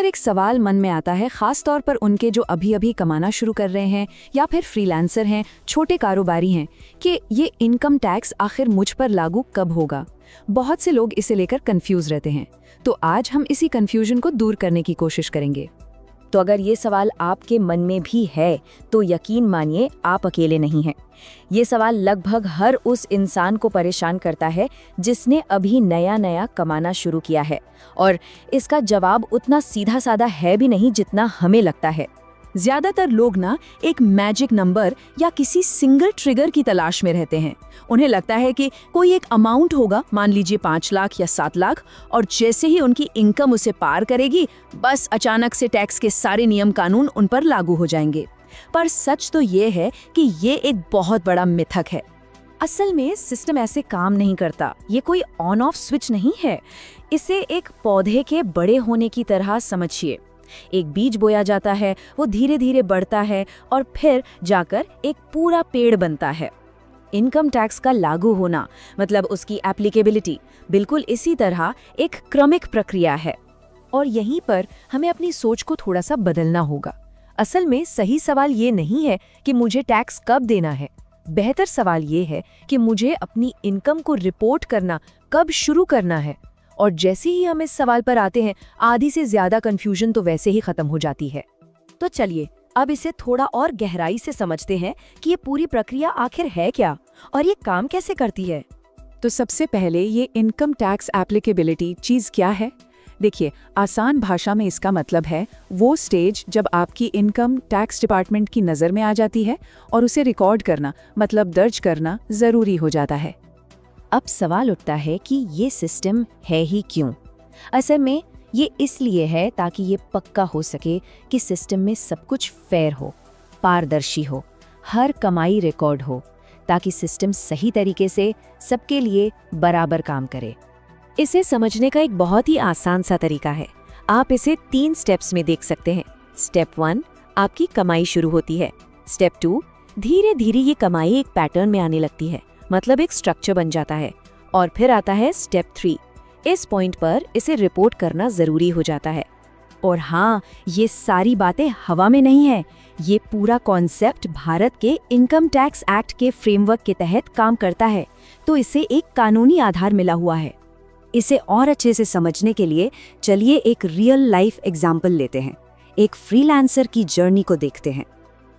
एक सवाल मन में आता है, खास तौर पर उनके जो अभी अभी कमाना शुरू कर रहे हैं या फिर फ्रीलांसर हैं, छोटे कारोबारी हैं, कि ये इनकम टैक्स आखिर मुझ पर लागू कब होगा। बहुत से लोग इसे लेकर कंफ्यूज रहते हैं, तो आज हम इसी कंफ्यूजन को दूर करने की कोशिश करेंगे। तो अगर ये सवाल आपके मन में भी है तो यकीन मानिए आप अकेले नहीं हैं। ये सवाल लगभग हर उस इंसान को परेशान करता है जिसने अभी नया नया कमाना शुरू किया है, और इसका जवाब उतना सीधा साधा है भी नहीं जितना हमें लगता है। ज्यादातर लोग ना एक मैजिक नंबर या किसी सिंगल ट्रिगर की तलाश में रहते हैं। उन्हें लगता है कि कोई एक अमाउंट होगा, मान लीजिए 5 लाख या 7 लाख, और जैसे ही उनकी इनकम उसे पार करेगी, बस अचानक से टैक्स के सारे नियम कानून उन पर लागू हो जाएंगे। पर सच तो ये है कि ये एक बहुत बड़ा मिथक है। असल में सिस्टम ऐसे काम नहीं करता। ये कोई ऑन ऑफ स्विच नहीं है। इसे एक पौधे के बड़े होने की तरह समझिए। एक बीज बोया जाता है, वो धीरे धीरे बढ़ता है और फिर जाकर एक पूरा पेड़ बनता है। इनकम टैक्स का लागू होना मतलब उसकी एप्लीकेबिलिटी बिल्कुल इसी तरह एक क्रमिक प्रक्रिया है। और यहीं पर हमें अपनी सोच को थोड़ा सा बदलना होगा। असल में सही सवाल ये नहीं है कि मुझे टैक्स कब देना है। बेहतर सवाल ये है कि मुझे अपनी इनकम को रिपोर्ट करना कब शुरू करना है। और जैसे ही हम इस सवाल पर आते हैं, आधी से ज्यादा कंफ्यूजन तो वैसे ही खत्म हो जाती है। तो चलिए अब इसे थोड़ा और गहराई से समझते हैं कि ये पूरी प्रक्रिया आखिर है क्या और ये काम कैसे करती है। तो सबसे पहले ये इनकम टैक्स एप्लीकेबिलिटी चीज़ क्या है? देखिए, आसान भाषा में इसका मतलब है वो स्टेज जब आपकी इनकम टैक्स डिपार्टमेंट की नज़र में आ जाती है और उसे रिकॉर्ड करना मतलब दर्ज करना ज़रूरी हो जाता है। अब सवाल उठता है कि ये सिस्टम है ही क्यों? असल में ये इसलिए है ताकि ये पक्का हो सके कि सिस्टम में सब कुछ फेयर हो, पारदर्शी हो, हर कमाई रिकॉर्ड हो, ताकि सिस्टम सही तरीके से सबके लिए बराबर काम करे। इसे समझने का एक बहुत ही आसान सा तरीका है। आप इसे 3 स्टेप्स में देख सकते हैं। स्टेप 1, आपकी कमाई शुरू होती है। स्टेप 2, धीरे धीरे ये कमाई एक पैटर्न में आने लगती है, मतलब एक स्ट्रक्चर बन जाता है। और फिर आता है स्टेप 3। इस पॉइंट पर इसे रिपोर्ट करना जरूरी हो जाता है। और हाँ, ये सारी बातें हवा में नहीं है। ये पूरा कॉन्सेप्ट भारत के इनकम टैक्स एक्ट के फ्रेमवर्क के तहत काम करता है, तो इसे एक कानूनी आधार मिला हुआ है। इसे और अच्छे से समझने के लिए चलिए एक रियल लाइफ एग्जाम्पल लेते हैं। एक फ्रीलांसर की जर्नी को देखते हैं।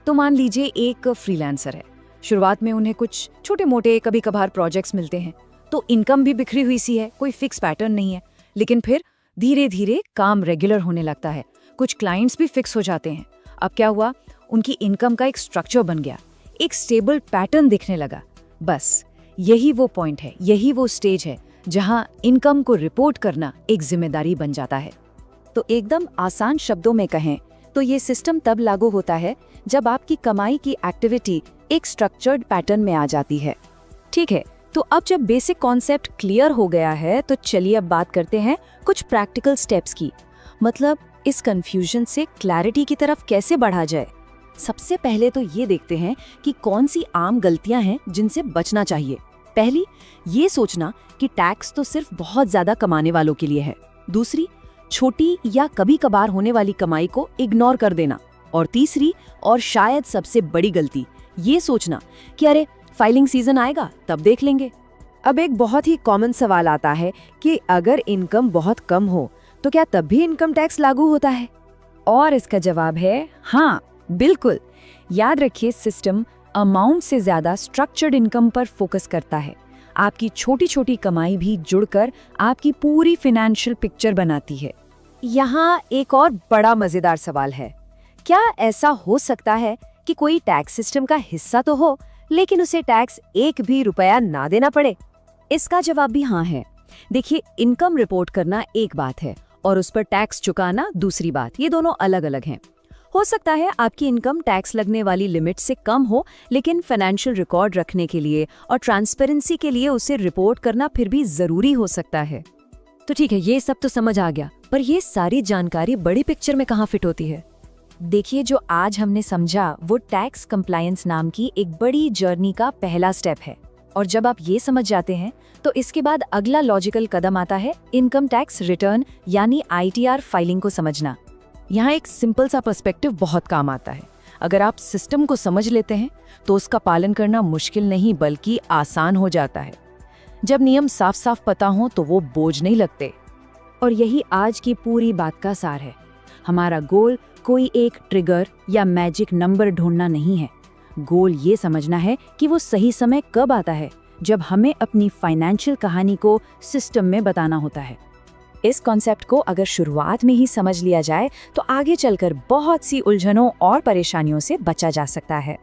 तो मान लीजिए एक फ्रीलांसर है। शुरुआत में उन्हें कुछ छोटे मोटे कभी कभार प्रोजेक्ट्स मिलते हैं, तो इनकम भी बिखरी हुई सी है, कोई फिक्स पैटर्न नहीं है। लेकिन फिर धीरे धीरे काम रेगुलर होने लगता है, कुछ क्लाइंट्स भी फिक्स हो जाते हैं। अब क्या हुआ, उनकी इनकम का एक स्ट्रक्चर बन गया, एक स्टेबल पैटर्न दिखने लगा। बस यही वो पॉइंट है, यही वो स्टेज है जहां इनकम को रिपोर्ट करना एक जिम्मेदारी बन जाता है। तो एकदम आसान शब्दों में कहें तो ये सिस्टम तब लागू होता है जब आपकी कमाई की एक्टिविटी एक स्ट्रक्चर्ड पैटर्न में आ जाती है। ठीक है, तो अब जब बेसिक कॉन्सेप्ट क्लियर हो गया है, तो चलिए अब बात करते हैं कुछ प्रैक्टिकल स्टेप्स की। मतलब इस कंफ्यूजन से क्लैरिटी की तरफ कैसे बढ़ा जाए। सबसे पहले तो ये देखते हैं कि कौन सी आम गलतियां हैं जिनसे बचना चाहिए। पहली, ये सोचना कि टैक्स तो सिर्फ बहुत ज्यादा कमाने वालों के लिए है। दूसरी, छोटी या कभी कभार होने वाली कमाई को इग्नोर कर देना। और तीसरी, और शायद सबसे बड़ी गलती, ये सोचना कि अरे फाइलिंग सीजन आएगा तब देख लेंगे। अब एक बहुत ही कॉमन सवाल आता है कि अगर इनकम बहुत कम हो तो क्या तब भी इनकम टैक्स लागू होता है? और इसका जवाब है हाँ, बिल्कुल। याद रखिए, सिस्टम अमाउंट से ज्यादा स्ट्रक्चर्ड इनकम पर फोकस करता है। आपकी छोटी छोटी कमाई भी जुड़कर आपकी पूरी फाइनेंशियल पिक्चर बनाती है। यहाँ एक और बड़ा मजेदार सवाल है, क्या ऐसा हो सकता है कि कोई टैक्स सिस्टम का हिस्सा तो हो लेकिन उसे टैक्स एक भी रुपया ना देना पड़े? इसका जवाब भी हाँ है। देखिए, इनकम रिपोर्ट करना एक बात है और उस पर टैक्स चुकाना दूसरी बात। ये दोनों अलग अलग हैं। हो सकता है आपकी इनकम टैक्स लगने वाली लिमिट से कम हो, लेकिन फाइनेंशियल रिकॉर्ड रखने के लिए और ट्रांसपेरेंसी के लिए उसे रिपोर्ट करना फिर भी जरूरी हो सकता है। तो ठीक है, ये सब तो समझ आ गया, पर ये सारी जानकारी बड़ी पिक्चर में कहाँ फिट होती है? देखिए, जो आज हमने समझा वो टैक्स कंप्लायंस नाम की एक बड़ी जर्नी का पहला स्टेप है। और जब आप ये समझ जाते हैं तो इसके बाद अगला लॉजिकल कदम आता है इनकम टैक्स रिटर्न यानी ITR फाइलिंग को समझना। यहाँ एक सिंपल सा पर्सपेक्टिव बहुत काम आता है। अगर आप सिस्टम को समझ लेते हैं तो उसका पालन करना मुश्किल नहीं बल्कि आसान हो जाता है। जब नियम साफ साफ पता हो तो वो बोझ नहीं लगते। और यही आज की पूरी बात का सार है। हमारा गोल कोई एक ट्रिगर या मैजिक नंबर ढूंढना नहीं है। गोल ये समझना है कि वो सही समय कब आता है, जब हमें अपनी फाइनेंशियल कहानी को सिस्टम में बताना होता है। इस कॉन्सेप्ट को अगर शुरुआत में ही समझ लिया जाए तो आगे चलकर बहुत सी उलझनों और परेशानियों से बचा जा सकता है।